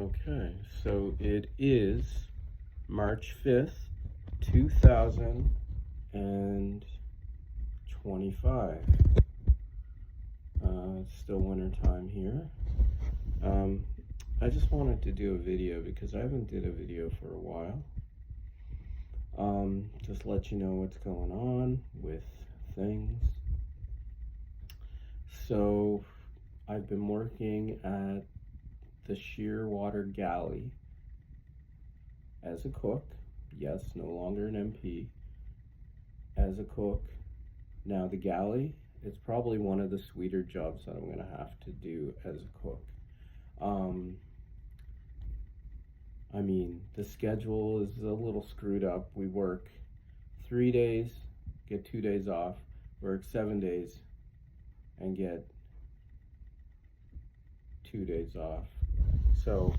Okay, so it is March 5th, 2025. It's still winter time here. I just wanted to do a video because I haven't did a video for a while. Just let you know what's going on with things. So I've been working at the Shearwater Galley as a cook. Yes, no longer an MP. As a cook. Now the galley, it's probably one of the sweeter jobs that I'm going to have to do as a cook. I mean, the schedule is a little screwed up. We work 3 days, get 2 days off, work 7 days, and get 2 days off. So,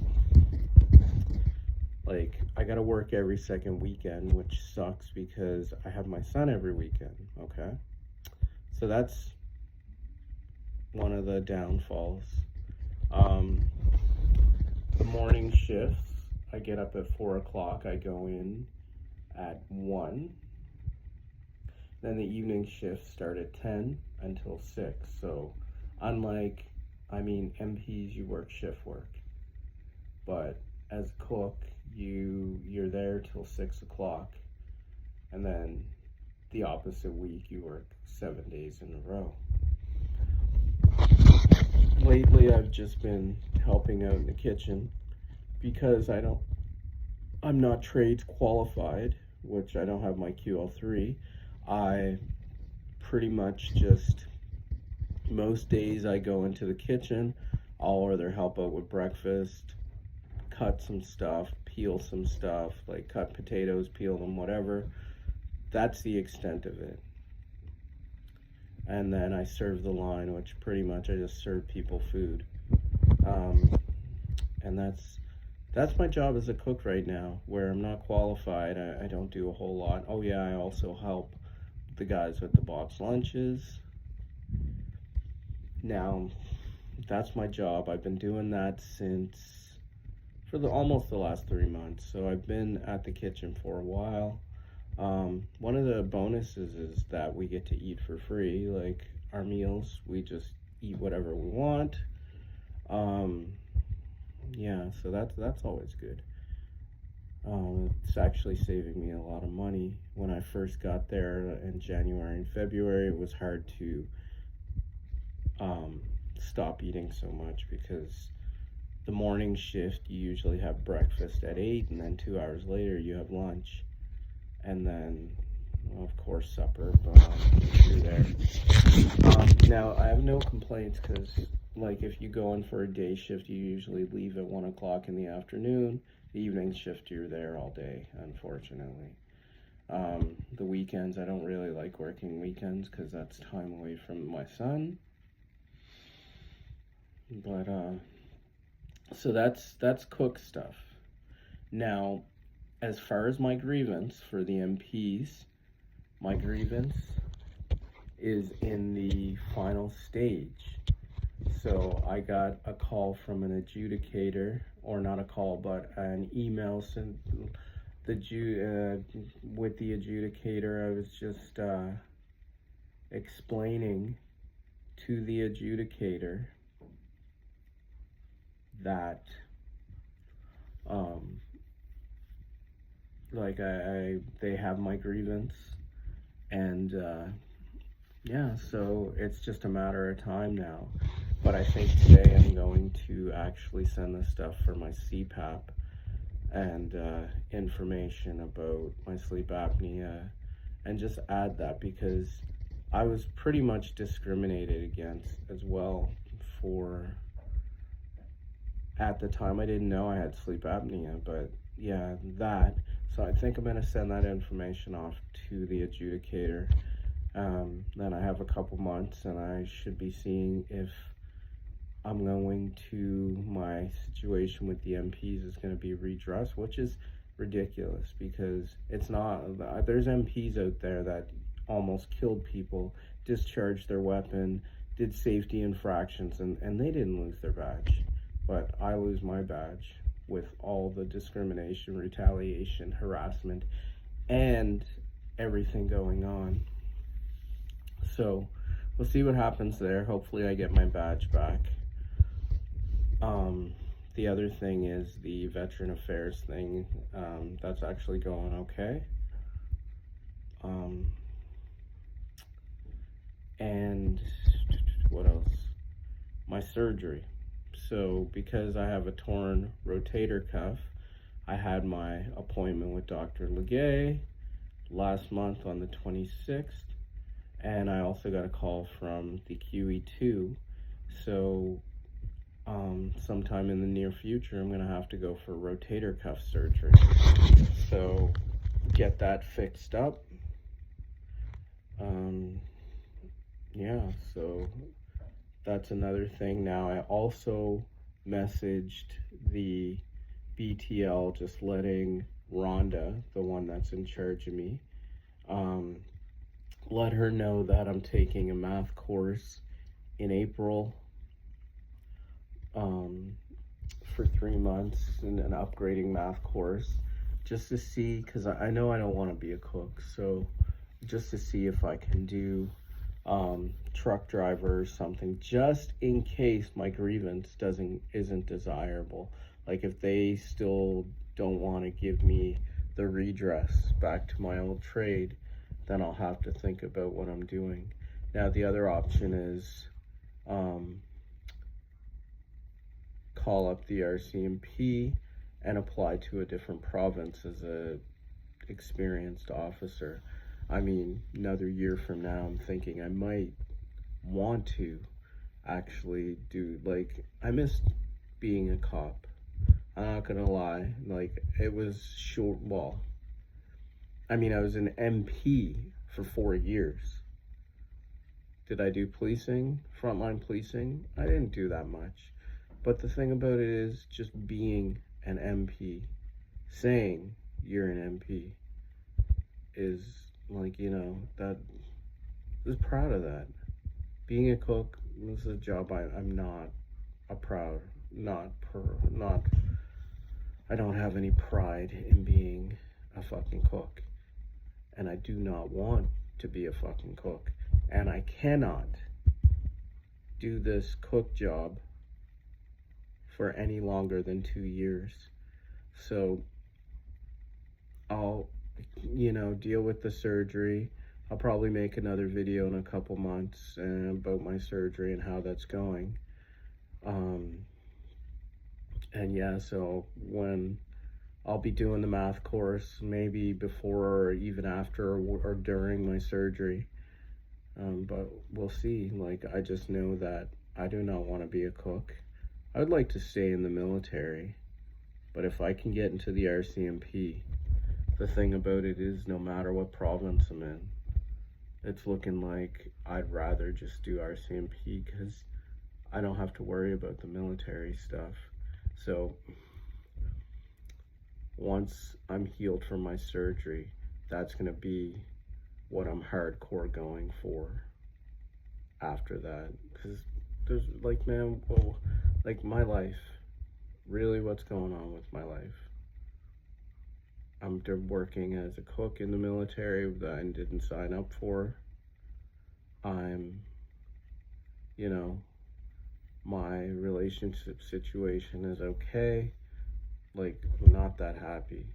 like, I gotta work every second weekend, which sucks because I have my son every weekend, okay? So that's one of the downfalls. The morning shifts, I get up at 4 o'clock, I go in at 1. Then the evening shifts start at 10 until 6. So unlike, MPs, you work shift work. But as a cook, you're there till 6 o'clock. And then the opposite week, you work 7 days in a row. Lately, I've just been helping out in the kitchen because I'm not trades qualified, which I don't have my QL3. I pretty much just, most days I go into the kitchen, I'll either help out with breakfast, cut some stuff, peel some stuff, like cut potatoes, peel them, whatever. That's the extent of it. And then I serve the line, which pretty much I just serve people food. And that's my job as a cook right now, where I'm not qualified. I don't do a whole lot. Oh yeah, I also help the guys with the box lunches. Now, that's my job. I've been doing that for almost the last 3 months. So I've been at the kitchen for a while. One of the bonuses is that we get to eat for free. Like our meals, we just eat whatever we want. Yeah, so that's always good. It's actually saving me a lot of money. When I first got there in January and February, it was hard to stop eating so much because the morning shift, you usually have breakfast at 8, and then 2 hours later you have lunch, and then of course supper, but you're there. Now I have no complaints because, like, if you go in for a day shift, you usually leave at 1 o'clock in the afternoon. The evening shift, you're there all day, unfortunately. The weekends, I don't really like working weekends because that's time away from my son. But so that's cook stuff. Now, as far as my grievance for the MPs, my grievance is in the final stage. So I got a call from an adjudicator, or not a call, but an email sent with the adjudicator. I was just explaining to the adjudicator that they have my grievance, and yeah, so it's just a matter of time now. But I think today I'm going to actually send the stuff for my CPAP and information about my sleep apnea, and just add that because I was pretty much discriminated against as well at the time. I didn't know I had sleep apnea, but yeah, that. So I think I'm going to send that information off to the adjudicator. Then I have a couple months, and I should be seeing if I'm going to, my situation with the MPs is going to be redressed, which is ridiculous because it's not. There's MPs out there that almost killed people, discharged their weapon, did safety infractions, and they didn't lose their badge. But I lose my badge. with all the discrimination, retaliation, harassment, and everything going on. So we'll see what happens there. Hopefully I get my badge back. The other thing is the Veteran Affairs thing. That's actually going okay. And what else? My surgery. So because I have a torn rotator cuff, I had my appointment with Dr. Legay last month on the 26th, and I also got a call from the QE2. So sometime in the near future, I'm gonna have to go for rotator cuff surgery. So get that fixed up. Yeah, so that's another thing. Now I also messaged the BTL, just letting Rhonda, the one that's in charge of me, let her know that I'm taking a math course in April for 3 months, and an upgrading math course, just to see, because I know I don't want to be a cook, so just to see if I can do truck driver or something, just in case my grievance isn't desirable. Like if they still don't want to give me the redress back to my old trade, then I'll have to think about what I'm doing. Now the other option is call up the RCMP and apply to a different province as a experienced officer. I mean, another year from now, I'm thinking I might want to actually do, like, I missed being a cop. I'm not gonna lie, like, it was short, well, I mean, I was an MP for 4 years. Did I do policing, frontline policing? I didn't do that much. But the thing about it is just being an MP, saying you're an MP is like, you know, that I was proud of that. Being a cook was a job I'm not a proud, I don't have any pride in being a fucking cook. And I do not want to be a fucking cook. And I cannot do this cook job for any longer than 2 years. So I'll, you know, deal with the surgery. I'll probably make another video in a couple months about my surgery and how that's going. And yeah, so when I'll be doing the math course, maybe before or even after or during my surgery. But we'll see. Like, I just know that I do not want to be a cook. I would like to stay in the military, but if I can get into the RCMP, the thing about it is no matter what province I'm in, it's looking like I'd rather just do RCMP because I don't have to worry about the military stuff. So once I'm healed from my surgery, that's going to be what I'm hardcore going for after that. Because there's like, man, well, like my life, really what's going on with my life? I'm working as a cook in the military that I didn't sign up for. I'm, you know, my relationship situation is okay. Like, not that happy.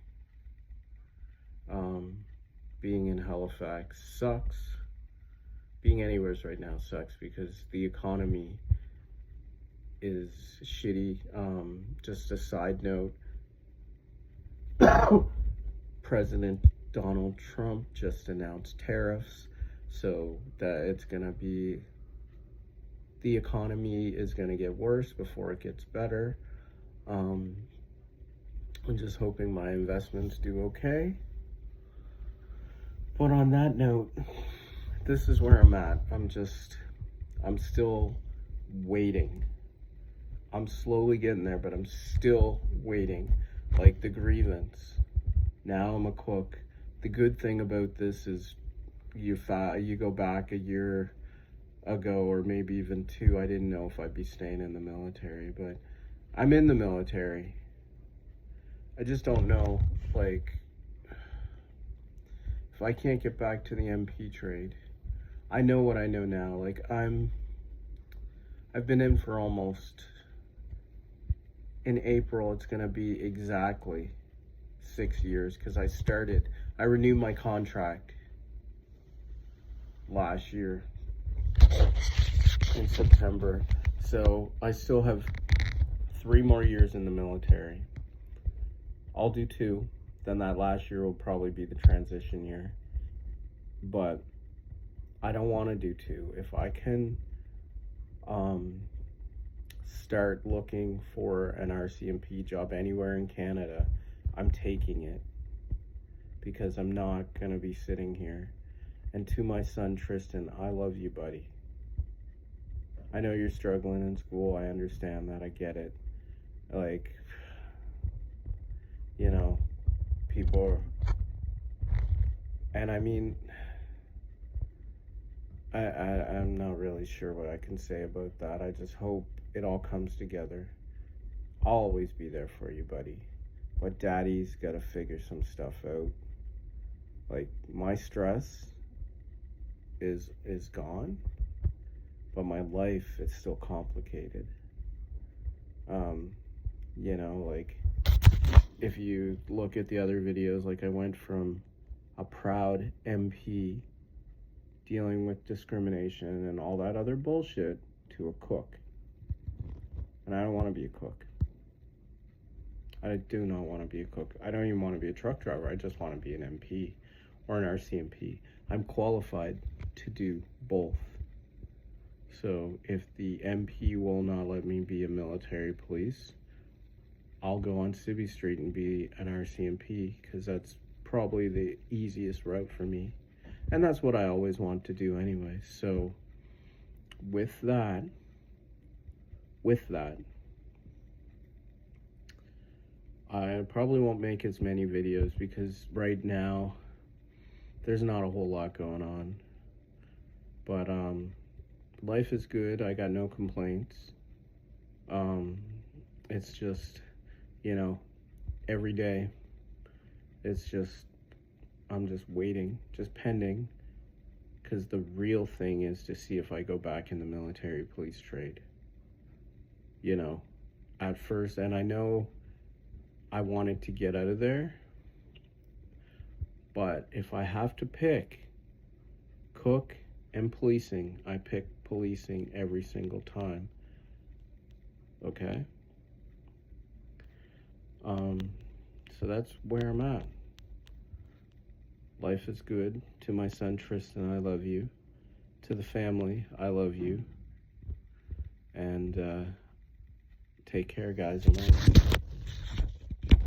Being in Halifax sucks. Being anywhere right now sucks because the economy is shitty. Just a side note, President Donald Trump just announced tariffs, so that it's gonna be, the economy is gonna get worse before it gets better. I'm just hoping my investments do okay. But on that note, this is where I'm at. I'm still waiting. I'm slowly getting there, but I'm still waiting. Like the grievance. Now I'm a cook. The good thing about this is you go back a year ago, or maybe even 2. I didn't know if I'd be staying in the military, but I'm in the military. I just don't know, like, if I can't get back to the MP trade, I know what I know now. Like, I've been in for almost, in April, it's gonna be exactly 6 years, because I renewed my contract last year in September. So I still have 3 more years in the military. I'll do 2. Then that last year will probably be the transition year. But I don't want to do 2. If I can start looking for an RCMP job anywhere in Canada, I'm taking it, because I'm not going to be sitting here. And to my son Tristan, I love you, buddy. I know you're struggling in school. I understand that. I get it. Like, you know, people are, and I mean, I'm not really sure what I can say about that. I just hope it all comes together. I'll always be there for you, buddy. But daddy's got to figure some stuff out. Like, my stress is gone, but my life is still complicated. You know, like, if you look at the other videos, like, I went from a proud MP dealing with discrimination and all that other bullshit to a cook. And I don't want to be a cook. I do not want to be a cook. I don't even want to be a truck driver. I just want to be an MP or an RCMP. I'm qualified to do both. So if the MP will not let me be a military police, I'll go on Civvy Street and be an RCMP, because that's probably the easiest route for me. And that's what I always want to do anyway. So with that, I probably won't make as many videos, because right now there's not a whole lot going on. But life is good. I got no complaints. It's just, you know, every day it's just, I'm just waiting, just pending, because the real thing is to see if I go back in the military police trade. You know, at first, and I know I wanted to get out of there, but if I have to pick cook and policing, I pick policing every single time. Okay? So that's where I'm at. Life is good. To my son Tristan, I love you. To the family, I love you. And take care, guys. I'm out.